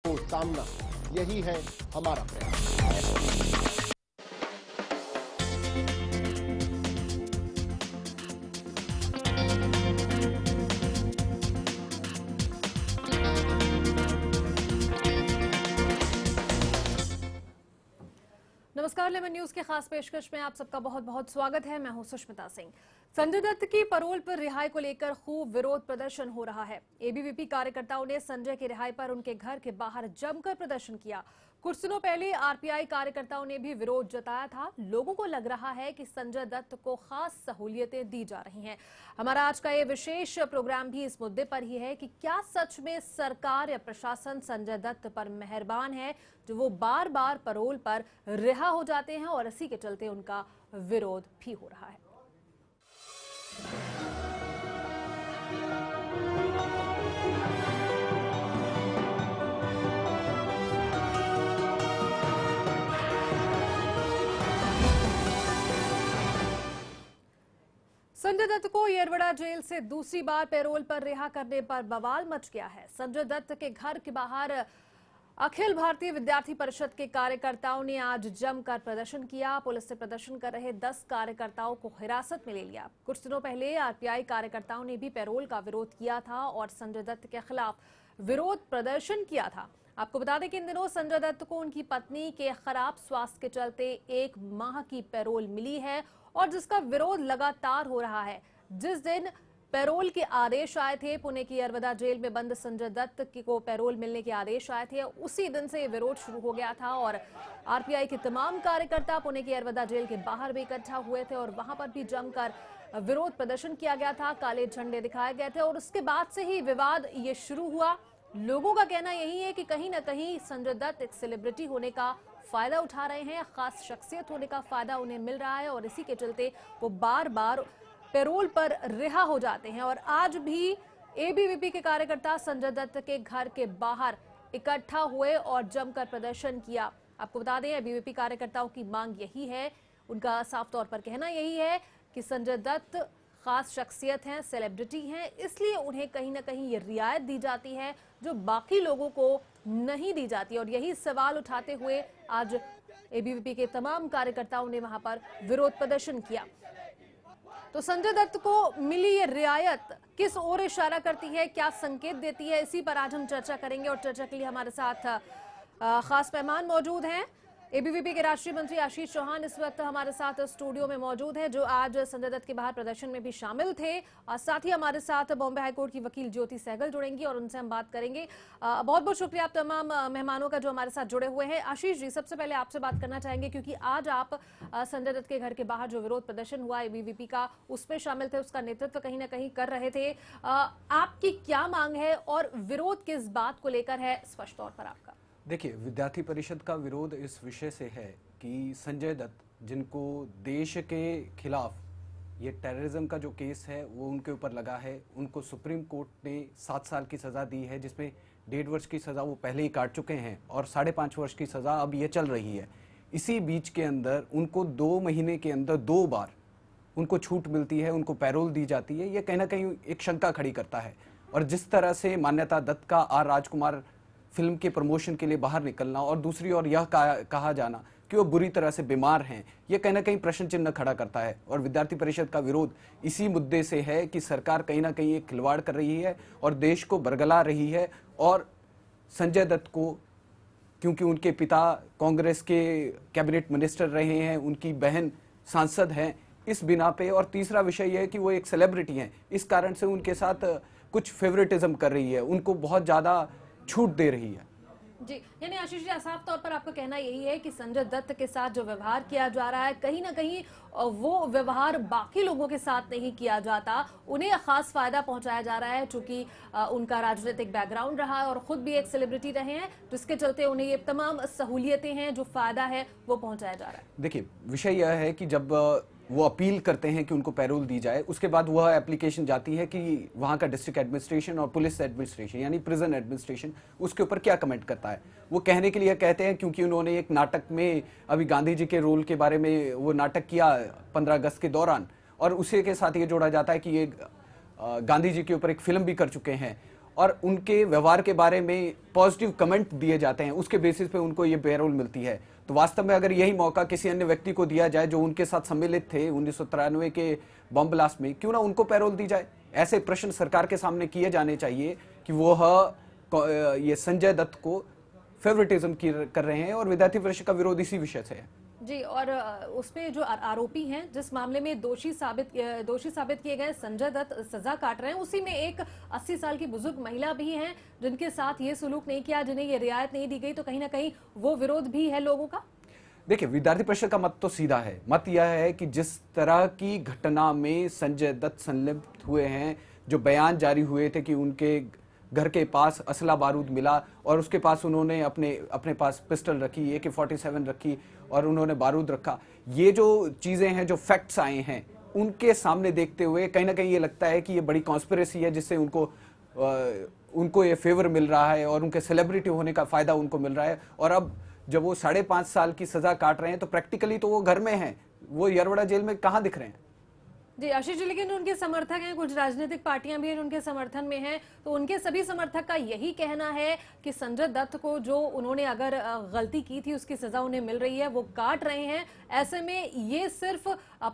को सामना, यही है हमारा प्रयास। नमस्कार, लेमन न्यूज के खास पेशकश में आप सबका बहुत बहुत स्वागत है। मैं हूं सुष्मिता सिंह। संजय दत्त की पैरोल पर रिहाई को लेकर खूब विरोध प्रदर्शन हो रहा है। एबीवीपी कार्यकर्ताओं ने संजय की रिहाई पर उनके घर के बाहर जमकर प्रदर्शन किया। कुछ दिनों पहले आरपीआई कार्यकर्ताओं ने भी विरोध जताया था। लोगों को लग रहा है कि संजय दत्त को खास सहूलियतें दी जा रही हैं। हमारा आज का ये विशेष प्रोग्राम भी इस मुद्दे पर ही है कि क्या सच में सरकार या प्रशासन संजय दत्त पर मेहरबान है, जो वो बार बार पैरोल पर रिहा हो जाते हैं और इसी के चलते उनका विरोध भी हो रहा है। संजय दत्त को येरवड़ा जेल से दूसरी बार पैरोल पर रिहा करने पर बवाल मच गया है। संजय दत्त के घर के बाहर अखिल भारतीय विद्यार्थी परिषद के कार्यकर्ताओं ने आज जमकर प्रदर्शन किया। पुलिस ने प्रदर्शन कर रहे 10 कार्यकर्ताओं को हिरासत में ले लिया। कुछ दिनों पहले आरपीआई कार्यकर्ताओं ने भी पैरोल का विरोध किया था और संजय दत्त के खिलाफ विरोध प्रदर्शन किया था। आपको बता दें कि इन दिनों संजय दत्त को उनकी पत्नी के खराब स्वास्थ्य के चलते 1 माह की पैरोल मिली है और जिसका विरोध लगातार हो रहा है। जिस दिन पैरोल के आदेश आए थे, पुणे की येरवड़ा जेल में बंद संजय दत्त को पैरोल मिलने के आदेश आए थे, उसी दिन से ये विरोध शुरू हो गया था और आरपीआई के तमाम कार्यकर्ता पुणे की येरवड़ा जेल के बाहर भी इकट्ठा हुए थे और वहां पर भी जमकर विरोध प्रदर्शन किया गया था। काले झंडे दिखाए गए थे और उसके बाद से ही विवाद ये शुरू हुआ। लोगों का कहना यही है कि कहीं ना कहीं संजय दत्त एक सेलिब्रिटी होने का फायदा उठा रहे हैं, खास शख्सियत होने का फायदा उन्हें मिल रहा है और इसी के चलते वो बार बार पैरोल पर रिहा हो जाते हैं। और आज भी एबीवीपी के कार्यकर्ता संजय दत्त के घर के बाहर इकट्ठा हुए और जमकर प्रदर्शन किया। आपको बता दें, एबीवीपी कार्यकर्ताओं की मांग यही है, उनका साफ तौर पर कहना यही है कि संजय दत्त खास शख्सियत हैं, सेलिब्रिटी हैं, इसलिए उन्हें कहीं ना कहीं ये रियायत दी जाती है जो बाकी लोगों को नहीं दी जाती। और यही सवाल उठाते हुए आज एबीवीपी के तमाम कार्यकर्ताओं ने वहां पर विरोध प्रदर्शन किया। तो संजय दत्त को मिली ये रियायत किस ओर इशारा करती है, क्या संकेत देती है, इसी पर आज हम चर्चा करेंगे। और चर्चा के लिए हमारे साथ खास मेहमान मौजूद हैं। एबीवीपी के राष्ट्रीय मंत्री आशीष चौहान इस वक्त हमारे साथ स्टूडियो में मौजूद हैं, जो आज संजय दत्त के बाहर प्रदर्शन में भी शामिल थे। और साथ ही हमारे साथ बॉम्बे हाईकोर्ट की वकील ज्योति सहगल जुड़ेंगी और उनसे हम बात करेंगे। बहुत बहुत शुक्रिया आप तमाम मेहमानों का जो हमारे साथ जुड़े हुए हैं। आशीष जी, सबसे पहले आपसे बात करना चाहेंगे क्योंकि आज आप संजय दत्त के घर के बाहर जो विरोध प्रदर्शन हुआ एबीवीपी का, उसमें शामिल थे, उसका नेतृत्व कहीं ना कहीं कर रहे थे। आपकी क्या मांग है और विरोध किस बात को लेकर है, स्पष्ट तौर पर आपका? देखिए, विद्यार्थी परिषद का विरोध इस विषय से है कि संजय दत्त, जिनको देश के खिलाफ ये टेररिज्म का जो केस है वो उनके ऊपर लगा है, उनको सुप्रीम कोर्ट ने 7 साल की सज़ा दी है, जिसमें 1.5 वर्ष की सज़ा वो पहले ही काट चुके हैं और 5.5 वर्ष की सज़ा अब ये चल रही है। इसी बीच के अंदर उनको 2 महीने के अंदर 2 बार उनको छूट मिलती है, उनको पैरोल दी जाती है। ये कहीं ना कहीं एक शंका खड़ी करता है। और जिस तरह से मान्यता दत्त का आर राजकुमार फिल्म के प्रमोशन के लिए बाहर निकलना और दूसरी ओर यह कहा जाना कि वो बुरी तरह से बीमार हैं, ये कहीं ना कहीं प्रश्न चिन्ह खड़ा करता है। और विद्यार्थी परिषद का विरोध इसी मुद्दे से है कि सरकार कहीं ना कहीं एक खिलवाड़ कर रही है और देश को बरगला रही है। और संजय दत्त को, क्योंकि उनके पिता कांग्रेस के कैबिनेट मिनिस्टर रहे हैं, उनकी बहन सांसद हैं, इस बिना पे, और तीसरा विषय यह है कि वो एक सेलिब्रिटी हैं, इस कारण से उनके साथ कुछ फेवरेटिज्म कर रही है, उनको बहुत ज़्यादा छूट दे रही है। जी, यानी आशीष जी, साफ तौर पर आपका कहना यही है कि संजय दत्त के साथ जो व्यवहार किया जा रहा है, कहीं ना कहीं वो व्यवहार बाकी लोगों के साथ नहीं किया जाता, उन्हें खास फायदा पहुंचाया जा रहा है, चूंकि उनका राजनीतिक बैकग्राउंड रहा है और खुद भी एक सेलिब्रिटी रहे हैं, जिसके चलते उन्हें ये तमाम सहूलियतें हैं, जो फायदा है वो पहुंचाया जा रहा है। देखिए, विषय यह है कि जब वो अपील करते हैं कि उनको पैरोल दी जाए, उसके बाद वह एप्लीकेशन जाती है कि वहाँ का डिस्ट्रिक्ट एडमिनिस्ट्रेशन और पुलिस एडमिनिस्ट्रेशन यानी प्रिजन एडमिनिस्ट्रेशन उसके ऊपर क्या कमेंट करता है। वो कहने के लिए कहते हैं क्योंकि उन्होंने एक नाटक में अभी गांधी जी के रोल के बारे में वो नाटक किया 15 अगस्त के दौरान, और उसी के साथ ये जोड़ा जाता है कि ये गांधी जी के ऊपर एक फिल्म भी कर चुके हैं और उनके व्यवहार के बारे में पॉजिटिव कमेंट दिए जाते हैं, उसके बेसिस पे उनको ये पैरोल मिलती है। तो वास्तव में अगर यही मौका किसी अन्य व्यक्ति को दिया जाए जो उनके साथ सम्मिलित थे 1993 के बम ब्लास्ट में, क्यों ना उनको पैरोल दी जाए। ऐसे प्रश्न सरकार के सामने किए जाने चाहिए कि वो ये संजय दत्त को फेवरेटिज्म कर रहे हैं, और विद्यार्थी परिषद का विरोध इसी विषय से है। जी, और उसमें जो आरोपी हैं, जिस मामले में दोषी साबित किए गए संजय दत्त सजा काट रहे हैं, उसी में एक 80 साल की बुजुर्ग महिला भी हैं जिनके साथ ये सुलूक नहीं किया, जिन्हें ये रियायत नहीं दी गई, तो कहीं ना कहीं वो विरोध भी है लोगों का। देखिए, विद्यार्थी परिषद का मत तो सीधा है। मत यह है कि जिस तरह की घटना में संजय दत्त संलिप्त हुए हैं, जो बयान जारी हुए थे कि उनके घर के पास असला बारूद मिला और उसके पास उन्होंने अपने पास पिस्टल रखी, AK-47 रखी और उन्होंने बारूद रखा, ये जो चीजें हैं, जो फैक्ट्स आए हैं, उनके सामने देखते हुए कहीं ना कहीं ये लगता है कि ये बड़ी कॉन्स्पिरेसी है जिससे उनको ये फेवर मिल रहा है और उनके सेलिब्रिटी होने का फायदा उनको मिल रहा है। और अब जब वो 5.5 साल की सजा काट रहे हैं तो प्रैक्टिकली तो वो घर में हैं, वो यरवड़ा जेल में कहाँ दिख रहे हैं। जी आशीष जी, लेकिन उनके समर्थक हैं, कुछ राजनीतिक पार्टियां भी हैं उनके समर्थन में हैं, तो उनके सभी समर्थक का यही कहना है कि संजय दत्त को जो उन्होंने अगर गलती की थी उसकी सजा उन्हें मिल रही है, वो काट रहे हैं। ऐसे में ये सिर्फ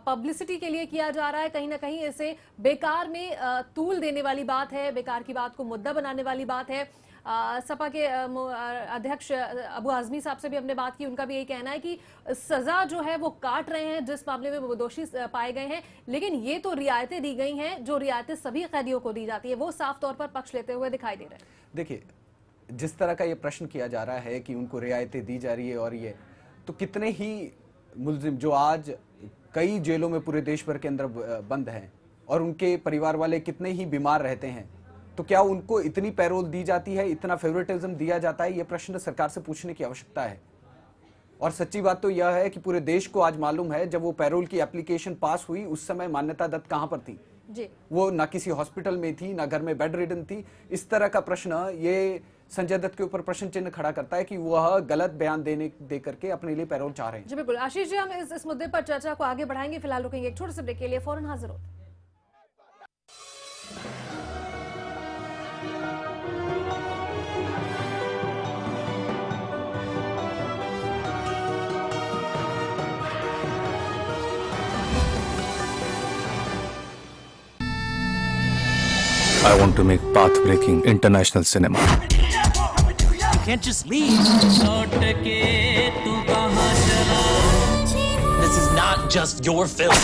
पब्लिसिटी के लिए किया जा रहा है, कहीं ना कहीं इसे बेकार में तूल देने वाली बात है, बेकार की बात को मुद्दा बनाने वाली बात है। सपा के अध्यक्ष अबू आजमी साहब से भी हमने बात की, उनका भी यही कहना है कि सजा जो है वो काट रहे हैं जिस मामले में वो दोषी पाए गए हैं, लेकिन ये तो रियायतें दी गई हैं, जो रियायतें सभी कैदियों को दी जाती है, वो साफ तौर पर पक्ष लेते हुए दिखाई दे रहे हैं। देखिए, जिस तरह का ये प्रश्न किया जा रहा है कि उनको रियायतें दी जा रही है, और ये तो कितने ही मुल्जिम जो आज कई जेलों में पूरे देश भर के अंदर बंद हैं और उनके परिवार वाले कितने ही बीमार रहते हैं, तो क्या उनको इतनी पैरोल दी जाती है, इतना फेवरेटिज्म दिया जाता है? ये प्रश्न सरकार से पूछने की आवश्यकता है। और सच्ची बात तो यह है कि पूरे देश को आज मालूम है, जब वो पैरोल की एप्लीकेशन पास हुई उस समय मान्यता दत्त कहां पर थी जी। वो ना किसी हॉस्पिटल में थी, ना घर में बेड रिडन थी। इस तरह का प्रश्न ये संजय दत्त के ऊपर प्रश्न चिन्ह खड़ा करता है कि वह गलत बयान दे करके अपने लिए पैरोल चाह रहे हैं। जी बिल्कुल आशीष जी, हम इस मुद्दे पर चर्चा को आगे बढ़ाएंगे, फिलहाल रुकेंगे एक छोटे से ब्रेक के लिए, फौरन हाजिर होते हैं। I want to make path-breaking international cinema. You can't just leave. This is not just your film.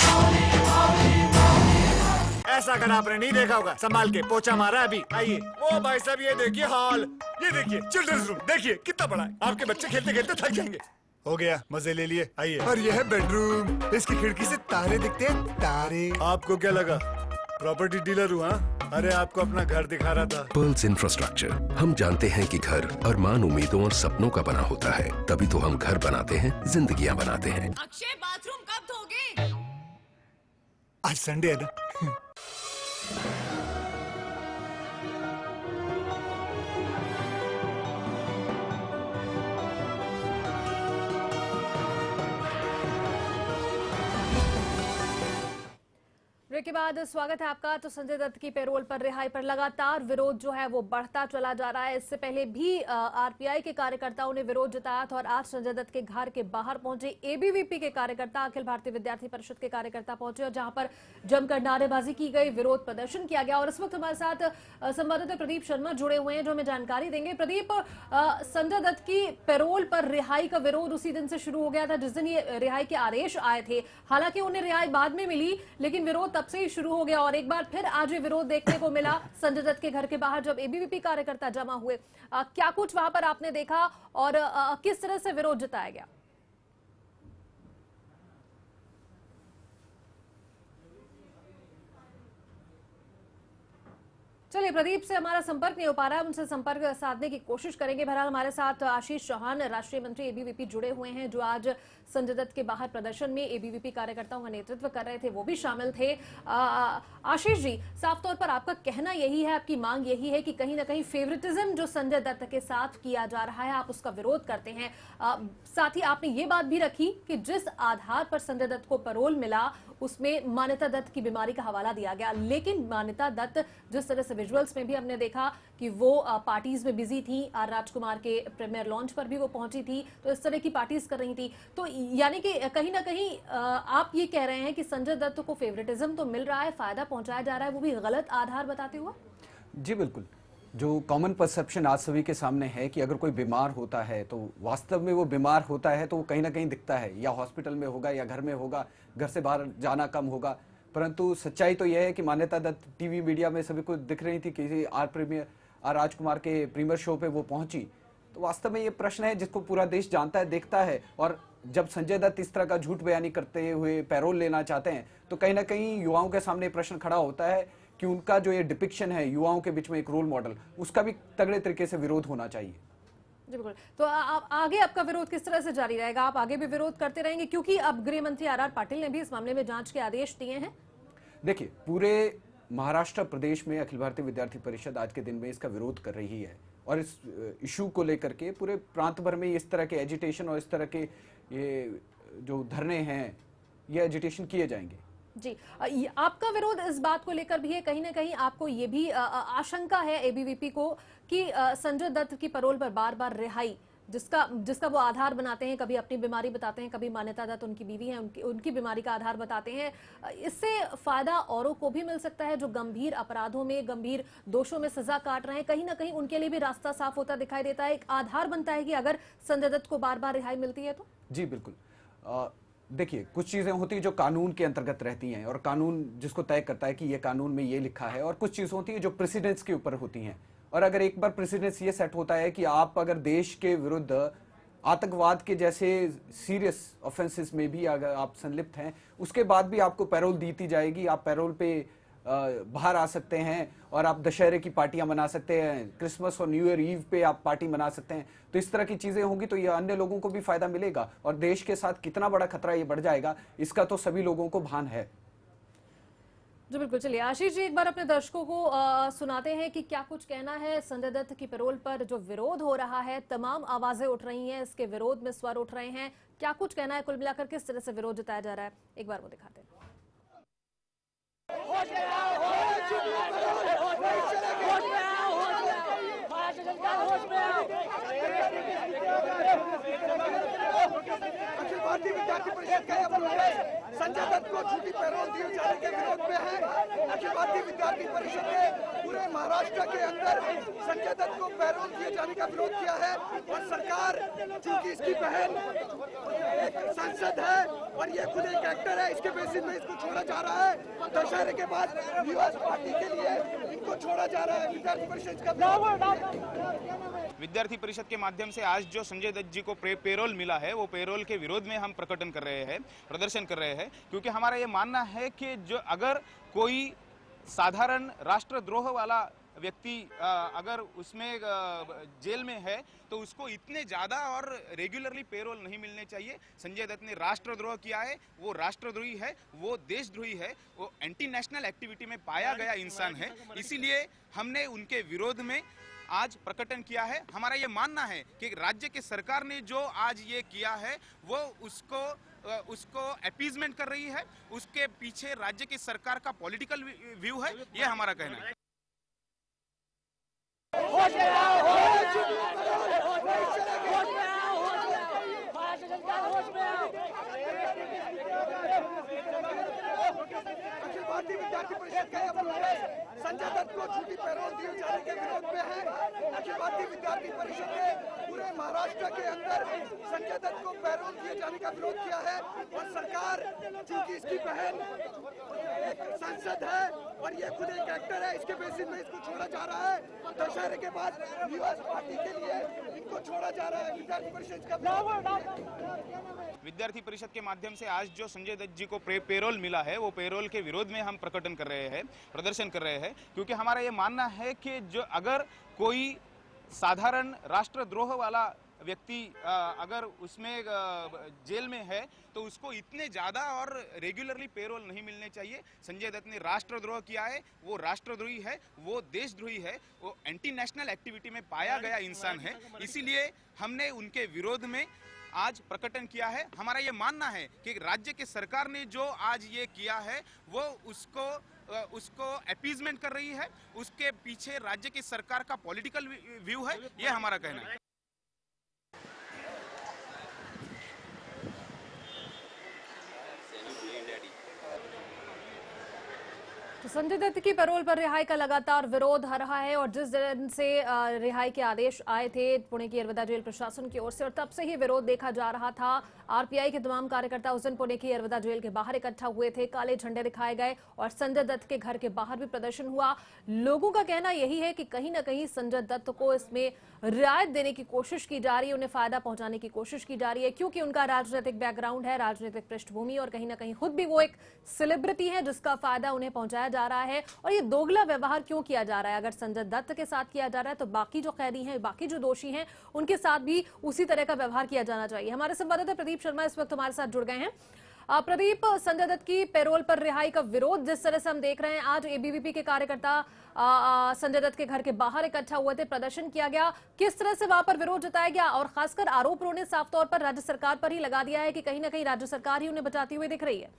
ऐसा अगर आपने नहीं देखा होगा, संभाल के पोछा मारा अभी। आइए, ओ भाई साहब, ये देखिए हॉल, ये देखिए चिल्ड्रंस रूम, देखिए कितना बड़ा है। आपके बच्चे खेलते खेलते थक जाएंगे। हो गया, मजे ले लिए। आइए। और यह है बेडरूम, इसकी खिड़की से तारे दिखते हैं, तारे। आपको क्या लगा प्रॉपर्टी डीलर हूँ? अरे आपको अपना घर दिखा रहा था। पर्ल्स इंफ्रास्ट्रक्चर, हम जानते हैं कि घर अरमान, उम्मीदों और सपनों का बना होता है, तभी तो हम घर बनाते हैं, जिंदगियां बनाते हैं। अक्षय, बाथरूम कब धोगे? आज संडे है ना। ब्रेक के बाद स्वागत है आपका। तो संजय दत्त की पैरोल पर रिहाई पर लगातार विरोध जो है वो बढ़ता चला जा रहा है। इससे पहले भी आरपीआई के कार्यकर्ताओं ने विरोध जताया था और आज संजय दत्त के घर के बाहर पहुंचे एबीवीपी के कार्यकर्ता, अखिल भारतीय विद्यार्थी परिषद के कार्यकर्ता पहुंचे और जहां पर जमकर नारेबाजी की गई, विरोध प्रदर्शन किया गया। और इस वक्त हमारे साथ संवाददाता प्रदीप शर्मा जुड़े हुए हैं जो हमें जानकारी देंगे। प्रदीप, संजय दत्त की पैरोल पर रिहाई का विरोध उसी दिन से शुरू हो गया था जिस दिन ये रिहाई के आदेश आए थे। हालांकि उन्हें रिहाई बाद में मिली, लेकिन विरोध तब से ही शुरू हो गया और एक बार फिर आज ये विरोध देखने को मिला संजय दत्त के घर के बाहर जब एबीवीपी कार्यकर्ता जमा हुए। क्या कुछ वहां पर आपने देखा और किस तरह से विरोध जताया गया? चलिए, प्रदीप से हमारा संपर्क नहीं हो पा रहा है, उनसे संपर्क साधने की कोशिश करेंगे। बहरहाल हमारे साथ आशीष चौहान, राष्ट्रीय मंत्री एबीवीपी, जुड़े हुए हैं जो आज संजय दत्त के बाहर प्रदर्शन में एबीवीपी कार्यकर्ताओं का नेतृत्व कर रहे थे, वो भी शामिल थे। आशीष जी, साफ तौर पर आपका कहना यही है, आपकी मांग यही है कि कहीं ना कहीं फेवरेटिज्म जो संजय दत्त के साथ किया जा रहा है, आप उसका विरोध करते हैं। साथ ही आपने ये बात भी रखी कि जिस आधार पर संजय दत्त को पैरोल मिला उसमें मान्यता दत्त की बीमारी का हवाला दिया गया, लेकिन मान्यता दत्त जिस तरह से विजुअल्स में भी हमने देखा कि वो पार्टीज में बिजी थी। आर राजकुमार के प्रीमियर लॉन्च पर भी वो पहुंची थी, तो इस तरह की पार्टीज कर रही थी। तो यानी कि कहीं ना कहीं आप ये कह रहे हैं कि संजय दत्त को फेवरेटिज्म तो मिल रहा है, फायदा पहुंचाया जा रहा है, वो भी गलत आधार बताते हुए। जी बिल्कुल। जो कॉमन परसेप्शन आज सभी के सामने है कि अगर कोई बीमार होता है तो वास्तव में वो बीमार होता है तो वो कहीं ना कहीं दिखता है, या हॉस्पिटल में होगा या घर में होगा, घर से बाहर जाना कम होगा। परंतु सच्चाई तो यह है कि मान्यता दत्त टीवी मीडिया में सभी को दिख रही थी कि आर राजकुमार के प्रीमियर शो पे वो पहुंची। तो वास्तव में ये प्रश्न है जिसको पूरा देश जानता है, देखता है। और जब संजय दत्त इस तरह का झूठ बयानी करते हुए पैरोल लेना चाहते हैं तो कहीं ना कहीं युवाओं के सामने प्रश्न खड़ा होता है कि उनका जो ये डिपिक्शन है युवाओं के बीच में एक रोल मॉडल, उसका भी तगड़े तरीके से विरोध होना चाहिए। बिल्कुल। तो आगे आपका विरोध किस तरह से जारी रहेगा? आप आगे भी विरोध करते रहेंगे, क्योंकि अब गृह मंत्री आर पाटिल ने भी इस मामले में जांच के आदेश दिए हैं। देखिए, पूरे महाराष्ट्र प्रदेश में अखिल भारतीय विद्यार्थी परिषद आज के दिन में इसका विरोध कर रही है और इस इशू को लेकर के पूरे प्रांत भर में इस तरह के एजिटेशन और इस तरह के ये जो धरने हैं ये एजिटेशन किए जाएंगे। जी, आपका विरोध इस बात को लेकर भी है, कहीं ना कहीं आपको ये भी आशंका है एबीवीपी को कि संजय दत्त की पैरोल पर बार बार रिहाई, जिसका वो आधार बनाते हैं, कभी अपनी बीमारी बताते हैं, कभी मान्यता दत्त उनकी बीवी है उनकी बीमारी का आधार बताते हैं, इससे फायदा औरों को भी मिल सकता है जो गंभीर अपराधों में, गंभीर दोषों में सजा काट रहे हैं। कहीं ना कहीं उनके लिए भी रास्ता साफ होता दिखाई देता है, एक आधार बनता है कि अगर संजय दत्त को बार बार रिहाई मिलती है तो। जी बिल्कुल। देखिए, कुछ चीजें होती है जो कानून के अंतर्गत रहती हैं और कानून जिसको तय करता है कि ये कानून में ये लिखा है, और कुछ चीजें होती है जो प्रेसिडेंस के ऊपर होती हैं। और अगर एक बार प्रेसिडेंस ये सेट होता है कि आप अगर देश के विरुद्ध आतंकवाद के जैसे सीरियस ऑफेंसेस में भी अगर आप संलिप्त हैं, उसके बाद भी आपको पैरोल दी जाएगी, आप पैरोल पे बाहर आ सकते हैं और आप दशहरे की पार्टियां मना सकते हैं, क्रिसमस और न्यू ईयर ईव पे आप पार्टी मना सकते हैं। तो इस तरह की चीजें होंगी तो ये अन्य लोगों को भी फायदा मिलेगा और देश के साथ कितना बड़ा खतरा ये बढ़ जाएगा इसका तो सभी लोगों को भान है। जी बिल्कुल। चलिए आशीष जी, एक बार अपने दर्शकों को सुनाते हैं कि क्या कुछ कहना है संजय दत्त की पैरोल पर जो विरोध हो रहा है, तमाम आवाजें उठ रही हैं, इसके विरोध में स्वर उठ रहे हैं, क्या कुछ कहना है, कुल मिलाकर किस तरह से विरोध जताया जा रहा है, एक बार वो दिखाते हैं। अखिल भारतीय विद्यार्थी परिषद का यह प्रदर्शन संजय दत्त को झूठी पैरोल दिए जाने के विरोध में है। अखिल भारतीय विद्यार्थी परिषद ने पूरे महाराष्ट्र के अंदर संजय दत्त को पैरोल दिए जाने का विरोध किया है और सरकार, चूंकि इसकी बहन एक सांसद है और ये खुद एक एक्टर है, इसके बेसिस में इसको छोड़ा जा रहा है। दशहरे के बाद यूएस पार्टी के लिए इनको छोड़ा जा रहा है। विद्यार्थी परिषद का विद्यार्थी परिषद के माध्यम से आज जो संजय दत्त जी को पेरोल मिला है वो पेरोल के विरोध में हम प्रकटन कर रहे हैं, प्रदर्शन कर रहे हैं, क्योंकि हमारा ये मानना है कि जो अगर कोई साधारण राष्ट्रद्रोह वाला व्यक्ति अगर उसमें जेल में है तो उसको इतने ज्यादा और रेगुलरली पेरोल नहीं मिलने चाहिए। संजय दत्त ने राष्ट्रद्रोह किया है, वो राष्ट्रद्रोही है, वो देशद्रोही है, वो एंटी नेशनल एक्टिविटी में पाया गया इंसान है। इसीलिए हमने उनके विरोध में आज प्रकटन किया है। हमारा ये मानना है कि राज्य के सरकार ने जो आज ये किया है वो उसको अपीजमेंट कर रही है, उसके पीछे राज्य की सरकार का पॉलिटिकल व्यू है, ये हमारा कहना है। अखिल भारतीय विद्यार्थी परिषद का यह प्रदर्शन संजय दत्त को झूठी पैरोल दिए जाने के विरोध में है। अखिल भारतीय विद्यार्थी परिषद ने पूरे महाराष्ट्र के अंदर संजय दत्त को पैरोल दिए जाने का विरोध किया है और सरकार, चूंकि इसकी बहन एक सांसद है और ये खुद एक एक्टर है, इसके बेसिस में इसको छोड़ा जा रहा है। दशहरे के बाद यूएस पार्टी के लिए इनको छोड़ा जा रहा है। विद्यार्थी परिषद का विद्यार्थी परिषद के माध्यम से आज जो संजय दत्त जी को पेरोल मिला है वो पेरोल के विरोध में हम प्रकटन कर रहे हैं, प्रदर्शन कर रहे हैं, क्योंकि हमारा ये मानना है कि जो अगर कोई साधारण राष्ट्रद्रोह वाला व्यक्ति अगर उसमें जेल में है तो उसको इतने ज्यादा और रेगुलरली पेरोल नहीं मिलने चाहिए। संजय दत्त ने राष्ट्रद्रोह किया है, वो राष्ट्रद्रोही है, वो देशद्रोही है, वो एंटी नेशनल एक्टिविटी में पाया गया इंसान है। इसीलिए हमने उनके विरोध में आज प्रकटन किया है। हमारा ये मानना है कि राज्य के सरकार ने जो आज ये किया है वो उसको अपीजमेंट कर रही है, उसके पीछे राज्य की सरकार का पॉलिटिकल व्यू है, ये हमारा कहना है। तो संजय दत्त की पैरोल पर रिहाई का लगातार विरोध हो रहा है और जिस दिन से रिहाई के आदेश आए थे पुणे की अरवदा जेल प्रशासन की ओर से और तब से ही विरोध देखा जा रहा था। आरपीआई के तमाम कार्यकर्ता उस दिन पुणे की अरवदा जेल के बाहर इकट्ठा हुए थे, काले झंडे दिखाए गए और संजय दत्त के घर के बाहर भी प्रदर्शन हुआ। लोगों का कहना यही है कि कहीं ना कहीं संजय दत्त को इसमें रियायत देने की कोशिश की जा रही है, उन्हें फायदा पहुंचाने की कोशिश की जा रही है, क्योंकि उनका राजनीतिक बैकग्राउंड है, राजनीतिक पृष्ठभूमि और कहीं ना कहीं खुद भी वो एक सेलिब्रिटी है जिसका फायदा उन्हें पहुंचाया जा रहा है। और ये दोगला व्यवहार क्यों किया जा रहा है? अगर संजय दत्त के साथ किया जा रहा है तो बाकी जो कैदी हैं, बाकी जो दोषी हैं, उनके साथ भी उसी तरह का व्यवहार किया जाना चाहिए। हमारे संवाददाता प्रदीप शर्मा इस वक्त हमारे साथ जुड़ गए हैं। प्रदीप, संजय दत्त की पैरोल पर रिहाई का विरोध जिस तरह से हम देख रहे हैं, आज एबीवीपी के कार्यकर्ता संजय दत्त के घर के बाहर इकट्ठा हुए थे, प्रदर्शन किया गया, किस तरह से वहां पर विरोध जताया गया और खासकर आरोप उन्होंने साफ तौर पर राज्य सरकार पर ही लगा दिया है कि कहीं ना कहीं राज्य सरकार ही उन्हें बचाती हुई दिख रही है।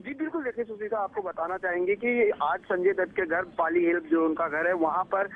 जी बिल्कुल, देखिए सुशीला, आपको बताना चाहेंगे कि आज संजय दत्त के घर पाली हिल जो उनका घर है वहां पर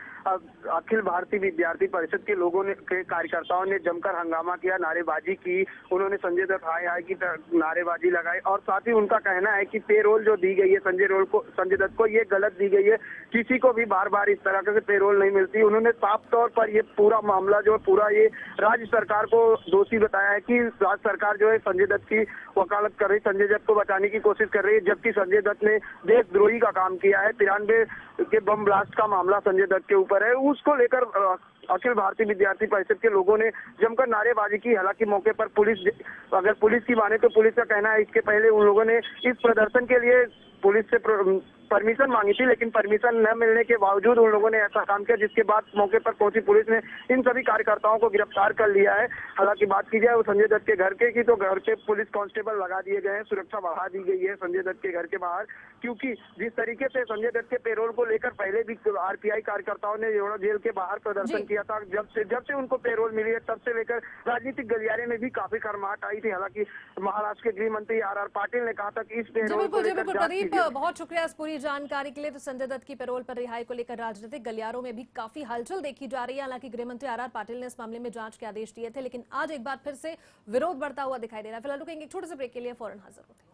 अखिल भारतीय विद्यार्थी परिषद के लोगों ने के कार्यकर्ताओं ने जमकर हंगामा किया, नारेबाजी की। उन्होंने संजय दत्त हाय हाय की नारेबाजी लगाई और साथ ही उनका कहना है कि पेरोल जो दी गई है संजय दत्त को ये गलत दी गई है, किसी को भी बार बार इस तरह से पेरोल नहीं मिलती। उन्होंने साफ तौर पर ये पूरा मामला जो पूरा ये राज्य सरकार को दोषी बताया है कि राज्य सरकार जो है संजय दत्त की वकालत कर रही, संजय दत्त को बचाने की कोशिश कर रही है, जबकि संजय दत्त ने देशद्रोही का काम किया है। 93 के बम ब्लास्ट का मामला संजय दत्त के ऊपर है, उसको लेकर अखिल भारतीय विद्यार्थी परिषद के लोगों ने जमकर नारेबाजी की। हालांकि मौके पर अगर पुलिस की माने तो पुलिस का कहना है इसके पहले उन लोगों ने इस प्रदर्शन के लिए पुलिस से परमिशन मांगी थी, लेकिन परमिशन न मिलने के बावजूद उन लोगों ने ऐसा काम किया, जिसके बाद मौके पर पहुंची पुलिस ने इन सभी कार्यकर्ताओं को गिरफ्तार कर लिया है। हालांकि बात की जाए वो संजय दत्त के घर की तो घर पे पुलिस कांस्टेबल लगा दिए गए हैं, सुरक्षा बढ़ा दी गई है संजय दत्त के घर के बाहर, क्योंकि जिस तरीके से संजय दत्त के पेरोल को लेकर पहले भी आरपीआई कार्यकर्ताओं ने जेल के बाहर प्रदर्शन किया था, जब से उनको पेरोल मिली है तब से लेकर राजनीतिक गलियारे में भी काफी गर्माहट आई थी। हालांकि महाराष्ट्र के गृह मंत्री आर पाटिल ने कहा था कि इस पेरोल को लेकर प्रदीप, बहुत शुक्रिया इस पूरी जानकारी के लिए। तो संजय दत्त की पैरोल पर रिहाई को लेकर राजनीतिक गलियारों में भी काफी हलचल देखी जा रही है। हालांकि गृह मंत्री आर पाटिल ने इस मामले में जांच के आदेश दिए थे, लेकिन आज एक बार फिर से विरोध बढ़ता हुआ दिखाई दे रहा है। फिलहाल रुकेंगे एक छोटे से ब्रेक के लिए, फौरन हाजिर होते हैं।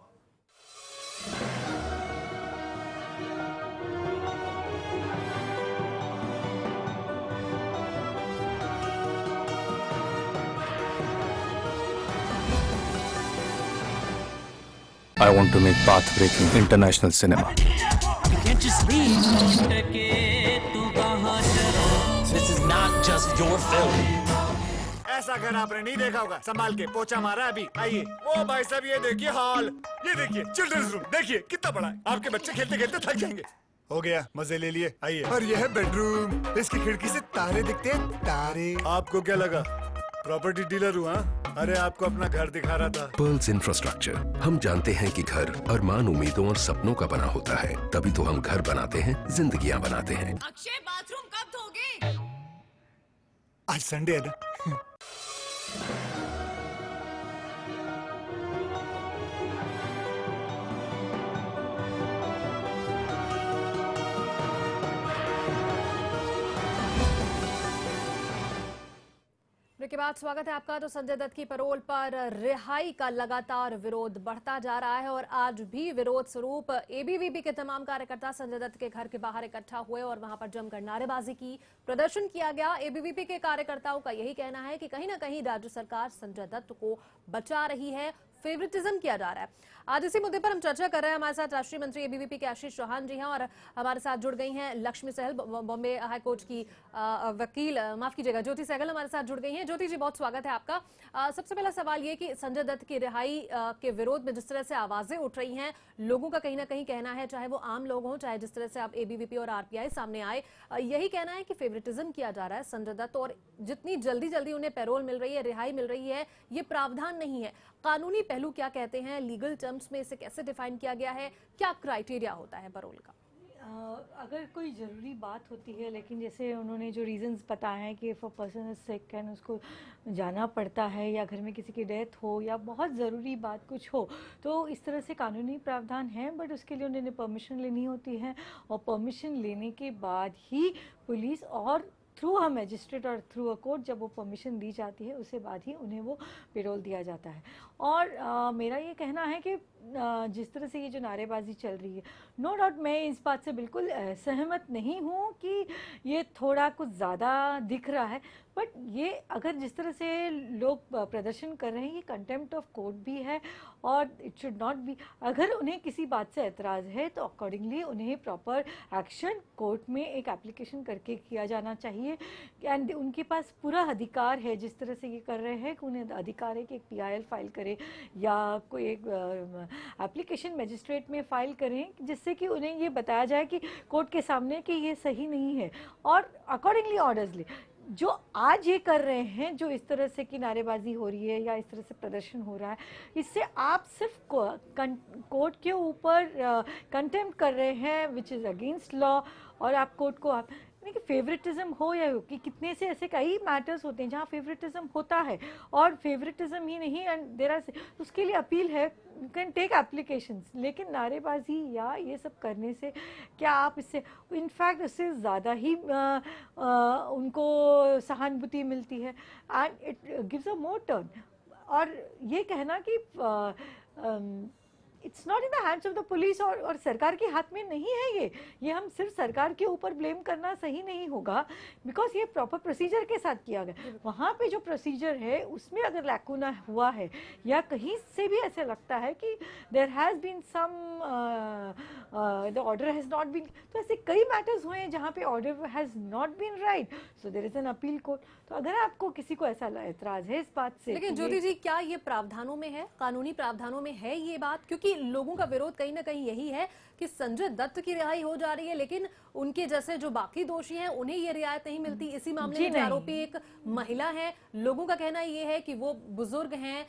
I want to make path-breaking international cinema. You can't just leave. This is not just your film. ऐसा घर आपने नहीं देखा होगा, संभाल के पोछा मारा अभी। आइए, वो भाई साहब ये देखिए हॉल, ये देखिए चिल्ड्रंस रूम, देखिए कितना बड़ा है। आपके बच्चे खेलते खेलते थक जाएंगे। हो गया, मजे ले लिए। आइए, और यह है बेडरूम, इसकी खिड़की से तारे दिखते हैं, तारे। आपको क्या लगा प्रॉपर्टी डीलर हुआ? अरे आपको अपना घर दिखा रहा था। पर्ल्स इंफ्रास्ट्रक्चर, हम जानते हैं कि घर अरमान, उम्मीदों और सपनों का बना होता है, तभी तो हम घर बनाते हैं, जिंदगियां बनाते हैं। अक्षय, बाथरूम कब धोगे? आज संडे है ना। के बाद स्वागत है आपका। तो संजय दत्त की पैरोल पर रिहाई का लगातार विरोध बढ़ता जा रहा है और आज भी विरोध स्वरूप एबीवीपी के तमाम कार्यकर्ता संजय दत्त के घर के बाहर इकट्ठा हुए और वहां पर जमकर नारेबाजी की, प्रदर्शन किया गया। एबीवीपी के कार्यकर्ताओं का यही कहना है कि कहीं ना कहीं राज्य सरकार संजय दत्त को बचा रही है, फेवरेटिज्म किया जा रहा है। आज इसी मुद्दे पर हम चर्चा कर रहे हैं। हमारे साथ राष्ट्रीय मंत्री एबीवीपी के आशीष चौहान जी हैं और हमारे साथ जुड़ गई हैं लक्ष्मी सहगल, बॉम्बे हाई कोर्ट की वकील, माफ कीजिएगा ज्योति सहगल हमारे साथ जुड़ गई हैं। ज्योति जी, बहुत स्वागत है आपका। सबसे पहला सवाल ये कि संजय दत्त की रिहाई के विरोध में जिस तरह से आवाजें उठ रही हैं, लोगों का कहीं ना कहीं कहना है, चाहे वो आम लोग हों, चाहे जिस तरह से आप एबीवीपी और आरपीआई सामने आए, यही कहना है कि फेवरेटिज्म किया जा रहा है संजय दत्त और जितनी जल्दी जल्दी उन्हें पैरोल मिल रही है, रिहाई मिल रही है, ये प्रावधान नहीं है। कानूनी पहलू क्या कहते हैं, लीगल टर्म्स में इसे कैसे डिफाइन किया गया है, क्या क्राइटेरिया होता है पैरोल का? अगर कोई ज़रूरी बात होती है, लेकिन जैसे उन्होंने जो रीज़न्स बताए हैं कि if a person is sick and उसको जाना पड़ता है या घर में किसी की डेथ हो या बहुत ज़रूरी बात कुछ हो, तो इस तरह से कानूनी प्रावधान है, बट उसके लिए उन्होंने परमिशन लेनी होती है और परमिशन लेने के बाद ही पुलिस और थ्रू अ मजिस्ट्रेट और थ्रू अ कोर्ट जब वो परमिशन दी जाती है उसके बाद ही उन्हें वो पेरोल दिया जाता है। और मेरा ये कहना है कि जिस तरह से ये जो नारेबाजी चल रही है, नो डाउट मैं इस बात से बिल्कुल सहमत नहीं हूँ कि ये थोड़ा कुछ ज़्यादा दिख रहा है, बट ये अगर जिस तरह से लोग प्रदर्शन कर रहे हैं ये कंटेम्प्ट ऑफ कोर्ट भी है और इट शुड नॉट बी। अगर उन्हें किसी बात से एतराज़ है तो अकॉर्डिंगली उन्हें प्रॉपर एक्शन कोर्ट में एक एप्लीकेशन करके किया जाना चाहिए एंड उनके पास पूरा अधिकार है, जिस तरह से ये कर रहे हैं कि उन्हें अधिकार है कि एक PIL फाइल करे या कोई एक एप्लीकेशन मजिस्ट्रेट में फ़ाइल करें जिससे कि उन्हें ये बताया जाए कि कोर्ट के सामने कि ये सही नहीं है और अकॉर्डिंगली ऑर्डर्स ले। जो आज ये कर रहे हैं, जो इस तरह से कि नारेबाजी हो रही है या इस तरह से प्रदर्शन हो रहा है, इससे आप सिर्फ कोर्ट के ऊपर कंटेम्प्ट कर रहे हैं विच इज़ अगेंस्ट लॉ और आप कोर्ट को आप कि फेवरेटिज्म हो या हो कि कितने से ऐसे कई मैटर्स होते हैं जहाँ फेवरेटिज्म होता है और फेवरेटिज्म ही नहीं एंड देर आर उसके लिए अपील है, यू कैन टेक एप्लीकेशंस। लेकिन नारेबाजी या ये सब करने से क्या आप इससे इनफैक्ट उससे ज़्यादा ही उनको सहानुभूति मिलती है and it gives a more turn. और ये कहना कि it's not in the hands of the police और सरकार के हाथ में नहीं है ये हम सिर्फ सरकार के ऊपर ब्लेम करना सही नहीं होगा बिकॉज ये प्रॉपर प्रोसीजर के साथ किया गया। वहाँ पे जो प्रोसीजर है उसमें अगर लैकुना हुआ है या कहीं से भी ऐसे लगता है कि there has been some the order has not been, तो ऐसे कई मैटर्स हुए हैं जहाँ पे order has not been right, so there is an appeal court. तो अगर आपको किसी को ऐसा एतराज़ है इस बात से, लेकिन ज्योति जी क्या ये प्रावधानों में है, कानूनी प्रावधानों में है ये बात? क्योंकि लोगों का विरोध कहीं ना कहीं यही है कि संजय दत्त की रिहाई हो जा रही है लेकिन उनके जैसे जो बाकी दोषी हैं उन्हें ये रियायत नहीं मिलती। इसी मामले में जो आरोपी एक महिला है, लोगों का कहना ये है कि वो बुजुर्ग हैं,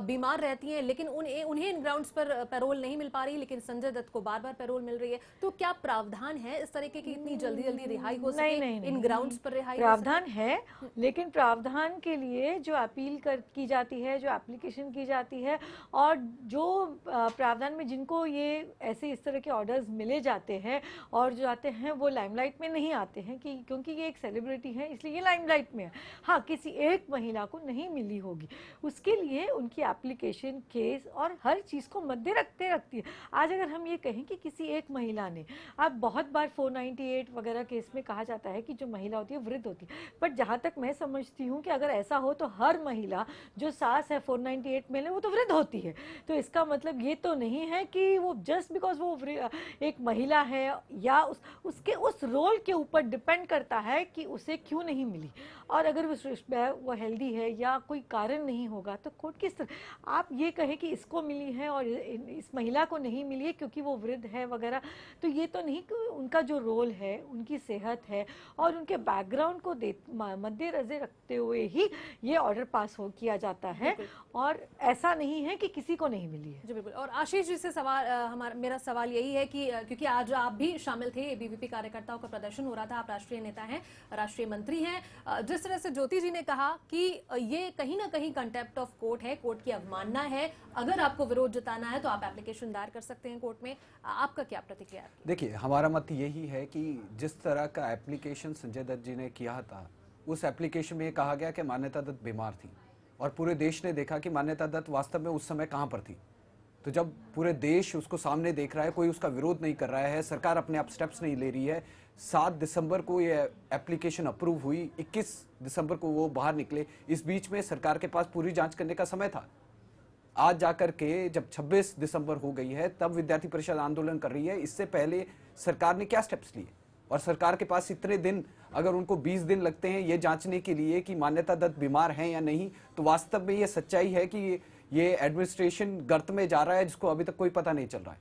बीमार रहती हैं, लेकिन उन्हें इन ग्राउंड्स पर पैरोल नहीं मिल पा रही, लेकिन संजय दत्त को बार बार पैरोल मिल रही है। तो क्या प्रावधान है इस तरीके की इतनी जल्दी जल्दी रिहाई हो सके? इन ग्राउंड्स पर रिहाई प्रावधान है, लेकिन प्रावधान के लिए जो अपील की जाती है, जो एप्लीकेशन की जाती है और जो प्रावधान में जिनको ये ऐसे इस तरह के ऑर्डर्स मिले जाते हैं और जो आते हैं वो लाइमलाइट में नहीं आते हैं कि क्योंकि ये एक सेलिब्रिटी है इसलिए ये लाइमलाइट में है। हाँ, किसी एक महिला को नहीं मिली होगी, उसके लिए उनकी एप्लीकेशन, केस और हर चीज़ को मद्दे रखती है। आज अगर हम ये कहें कि किसी एक महिला ने, अब बहुत बार 498 वगैरह केस में कहा जाता है कि जो महिला होती है वृद्ध होती है, बट जहाँ तक मैं समझती हूँ कि अगर ऐसा हो तो हर महिला जो सास है 498 में वो तो वृद्ध होती है। तो इसका मतलब ये तो नहीं है कि वो जस्ट बिकॉज वो एक महिला है या उसके उस रोल के ऊपर डिपेंड करता है कि उसे क्यों नहीं मिली। और अगर वो हेल्दी है या कोई कारण नहीं होगा तो कोर्ट किस तरह आप ये कहें कि इसको मिली है और इस महिला को नहीं मिली है क्योंकि वो वृद्ध है वगैरह, तो ये तो नहीं कि उनका जो रोल है, उनकी सेहत है और उनके बैकग्राउंड को मद्देनजर रखते हुए ही ये ऑर्डर पास किया जाता है और ऐसा नहीं है कि किसी को नहीं मिली है। जी बिल्कुल। और आशीष जी से मेरा सवाल यही है कि क्योंकि आज आप भी शामिल थे, एबीवीपी कार्यकर्ताओं का प्रदर्शन हो रहा था, आप राष्ट्रीय नेता हैं, राष्ट्रीय मंत्री हैं, जिस तरह से ज्योति जी ने कहा कि ये कहीं ना कहीं कंटेम्प्ट ऑफ कोर्ट है, कोर्ट की अवमानना है, अगर आपको विरोध जताना है तो आप एप्लीकेशन दायर कर सकते हैं कोर्ट में, आपका क्या प्रतिक्रिया है? देखिए, हमारा मत यही है कि जिस तरह का एप्लीकेशन संजय दत्त जी ने किया था, उस एप्लीकेशन में ये कहा गया कि मान्यता दत्त बीमार थी और पूरे देश ने देखा कि मान्यता दत्त वास्तव में उस समय कहां पर थी। तो जब पूरे देश उसको सामने देख रहा है, कोई उसका विरोध नहीं कर रहा है, सरकार अपने आप स्टेप्स नहीं ले रही है, 7 दिसंबर को ये एप्लीकेशन अप्रूव हुई, 21 दिसंबर को वो बाहर निकले, इस बीच में सरकार के पास पूरी जांच करने का समय था। आज जाकर के जब 26 दिसंबर हो गई है तब विद्यार्थी परिषद आंदोलन कर रही है। इससे पहले सरकार ने क्या स्टेप्स लिए? और सरकार के पास इतने दिन, अगर उनको 20 दिन लगते हैं ये जांचने के लिए कि मान्यता दत्त बीमार हैं या नहीं, तो वास्तव में ये सच्चाई है कि ये एडमिनिस्ट्रेशन गर्त में जा रहा है जिसको अभी तक कोई पता नहीं चल रहा है।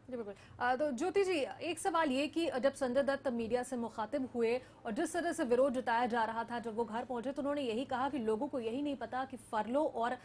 जी बिल्कुल। तो ज्योति जी, एक सवाल ये कि जब संजय दत्त मीडिया से मुखातिब हुए और जिस तरह से विरोध जताया जा रहा था, जब वो घर पहुंचे तो उन्होंने यही कहा कि लोगों को यही नहीं पता कि फरलो और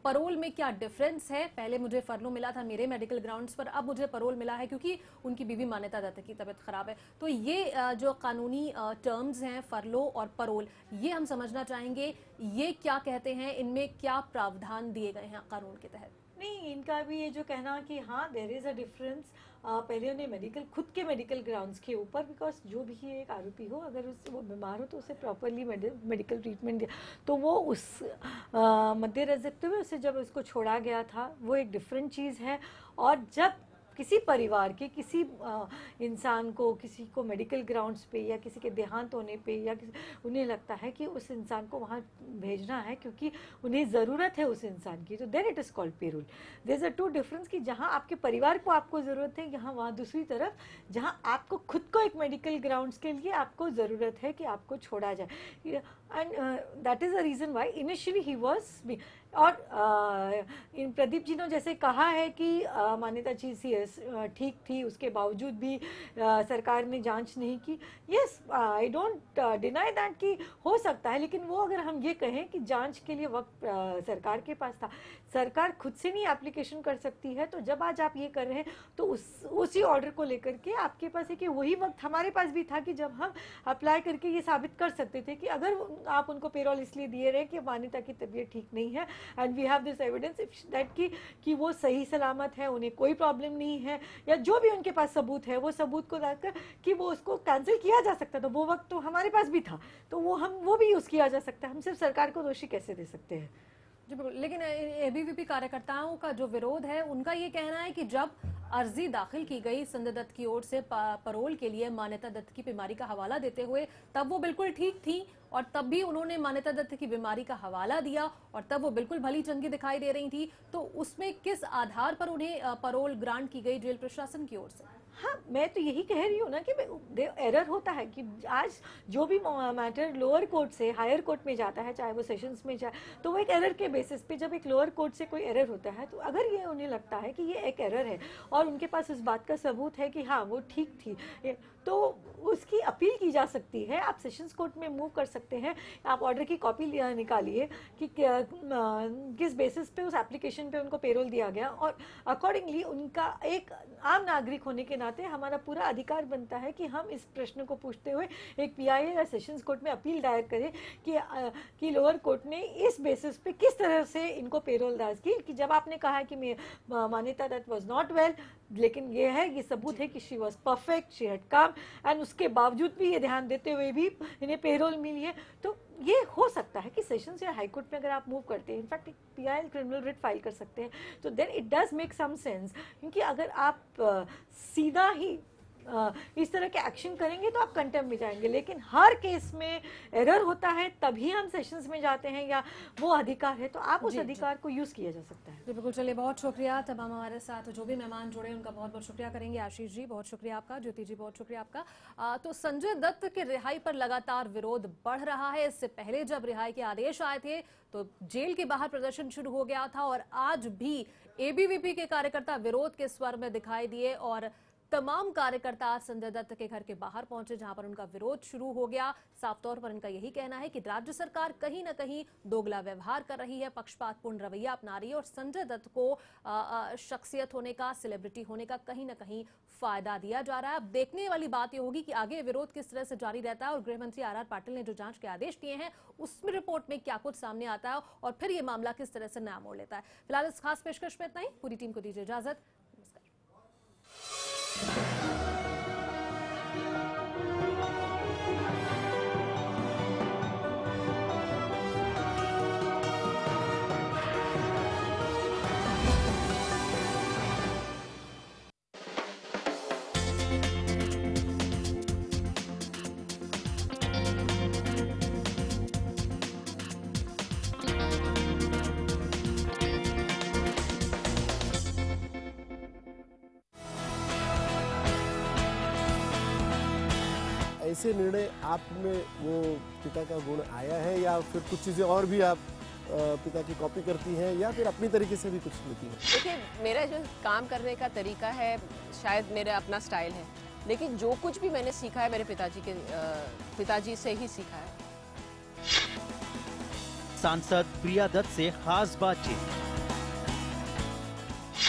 परोल में क्या डिफरेंस है। पहले मुझे फरलो मिला था मेरे मेडिकल ग्राउंड्स पर, अब मुझे परोल मिला है क्योंकि उनकी बीवी मान्यता दत्त की तबीयत खराब है। तो ये जो कानूनी टर्म्स हैं फरलो और परोल, ये हम समझना चाहेंगे, ये क्या कहते हैं, इनमें क्या प्रावधान दिए गए हैं कानून के तहत? नहीं, इनका भी ये जो कहना कि हाँ देयर इज़ अ डिफरेंस, पहले उन्हें खुद के मेडिकल ग्राउंड्स के ऊपर, बिकॉज जो भी एक आरोपी हो अगर उससे वो बीमार हो तो उसे प्रॉपरली मेडिकल ट्रीटमेंट दिया, तो वो उस मद्देनजर रखते हुए उसे जब उसको छोड़ा गया था वो एक डिफरेंट चीज़ है। और जब किसी परिवार के किसी इंसान को, किसी को मेडिकल ग्राउंड्स पे या किसी के देहांत होने पे या उन्हें लगता है कि उस इंसान को वहाँ भेजना है क्योंकि उन्हें ज़रूरत है उस इंसान की, तो then it is called parole. There is a two difference कि जहाँ आपके परिवार को आपको ज़रूरत है, यहाँ वहाँ दूसरी तरफ जहाँ आपको खुद को एक मेडिकल ग्राउंड्स के लिए आपको ज़रूरत है कि आपको छोड़ा जाए। And that is the reason why initially he was. और इन प्रदीप जी ने जैसे कहा है कि मान्यता जी ठीक थी, उसके बावजूद भी सरकार ने जांच नहीं की। Yes, I don't deny that कि हो सकता है, लेकिन वो अगर हम ये कहें कि जांच के लिए वक्त सरकार के पास था, सरकार खुद से नहीं एप्लीकेशन कर सकती है, तो जब आज आप ये कर रहे हैं तो उसी ऑर्डर को लेकर के आपके पास है कि वही वक्त हमारे पास भी था कि जब हम अप्लाई करके ये साबित कर सकते थे कि अगर आप उनको पेरोल इसलिए दिए रहे कि मान्यता की तबीयत ठीक नहीं है and we have this evidence that कि वो सही सलामत है, उन्हें कोई प्रॉब्लम नहीं है, या जो भी उनके पास सबूत है वो सबूत को लाकर कि वो उसको कैंसिल किया जा सकता था, वो वक्त तो हमारे पास भी था, तो वो भी यूज़ किया जा सकता है। हम सिर्फ सरकार को दोषी कैसे दे सकते हैं? जी बिल्कुल। लेकिन एबीवीपी कार्यकर्ताओं का जो विरोध है, उनका ये कहना है कि जब अर्जी दाखिल की गई संजय दत्त की ओर से परोल के लिए मान्यता दत्त की बीमारी का हवाला देते हुए, तब वो बिल्कुल ठीक थी और तब भी उन्होंने मान्यता दत्त की बीमारी का हवाला दिया और तब वो बिल्कुल भली चंगी दिखाई दे रही थी, तो उसमें किस आधार पर उन्हें परोल ग्रांट की गई जेल प्रशासन की ओर से? हाँ, मैं तो यही कह रही हूँ ना कि एरर होता है कि आज जो भी मैटर लोअर कोर्ट से हायर कोर्ट में जाता है, चाहे वो सेशंस में जाए, तो वो एक एरर के बेसिस पे जब एक लोअर कोर्ट से कोई एरर होता है, तो अगर ये उन्हें लगता है कि ये एक एरर है और उनके पास इस बात का सबूत है कि हाँ वो ठीक थी, तो उसकी अपील की जा सकती है। आप सेशंस कोर्ट में मूव कर सकते हैं, आप ऑर्डर की कॉपी निकालिए कि किस बेसिस पे उस एप्लीकेशन पे उनको पेरोल दिया गया, और अकॉर्डिंगली उनका एक आम नागरिक होने के नाते हमारा पूरा अधिकार बनता है कि हम इस प्रश्न को पूछते हुए एक पीआईएल या सेशंस कोर्ट में अपील दायर करें कि लोअर कोर्ट ने इस बेसिस पे किस तरह से इनको पेरोल दायर की, कि जब आपने कहा है कि मान्यता दैट वाज नॉट वेल, लेकिन ये है, ये सबूत है कि she was perfect, she had come, and उसके बावजूद भी ये ध्यान देते हुए भी इन्हें पेरोल मिली है, तो ये हो सकता है कि सेशंस या हाई कोर्ट में अगर आप मूव करते हैं, in fact PIL criminal writ file कर सकते हैं, तो then it does make some sense. क्योंकि अगर आप सीधा ही इस तरह के एक्शन करेंगे तो आप कंटेम्प्ट में जाएंगे, लेकिन हर केस में एरर होता है तभी हम सेशंस में जाते हैं या वो अधिकार है, तो आप उस अधिकार को यूज किया जा सकता है। जी बिल्कुल। चलिए, बहुत शुक्रिया। तब हम हमारे साथ जो भी मेहमान जुड़े उनका बहुत बहुत शुक्रिया करेंगे। आशीष जी बहुत शुक्रिया आपका, ज्योति जी बहुत शुक्रिया आपका। तो संजय दत्त के रिहाई पर लगातार विरोध बढ़ रहा है। इससे पहले जब रिहाई के आदेश आए थे तो जेल के बाहर प्रदर्शन शुरू हो गया था और आज भी एबीवीपी के कार्यकर्ता विरोध के स्वर में दिखाई दिए और तमाम कार्यकर्ता संजय दत्त के घर के बाहर पहुंचे, जहां पर उनका विरोध शुरू हो गया। साफ तौर पर इनका यही कहना है कि राज्य सरकार कहीं न कहीं दोगला व्यवहार कर रही है, पक्षपातपूर्ण रवैया अपना रही है और संजय दत्त को शख्सियत होने का, सेलिब्रिटी होने का कहीं न कहीं फायदा दिया जा रहा है। अब देखने वाली बात यह होगी कि आगे विरोध किस तरह से जारी रहता है और गृह मंत्री आर पाटिल ने जो जांच के आदेश दिए हैं उसमें रिपोर्ट में क्या कुछ सामने आता है और फिर ये मामला किस तरह से नया मोड़ लेता है। फिलहाल इस खास पेशकश में इतना ही। पूरी टीम को दीजिए इजाजत। ऐसे निर्णय आप में वो पिता का गुण आया है या फिर कुछ चीजें और भी आप पिता की कॉपी करती हैं या फिर अपनी तरीके से भी कुछ लिखती हैं? देखिए, मेरा जो काम करने का तरीका है शायद मेरा अपना स्टाइल है, लेकिन जो कुछ भी मैंने सीखा है मेरे पिताजी से ही सीखा है। सांसद प्रिया दत्त से खास बातचीत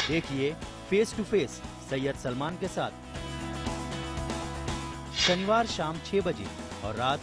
देखिए face to face Syed Salman के साथ, शनिवार शाम 6 बजे और रात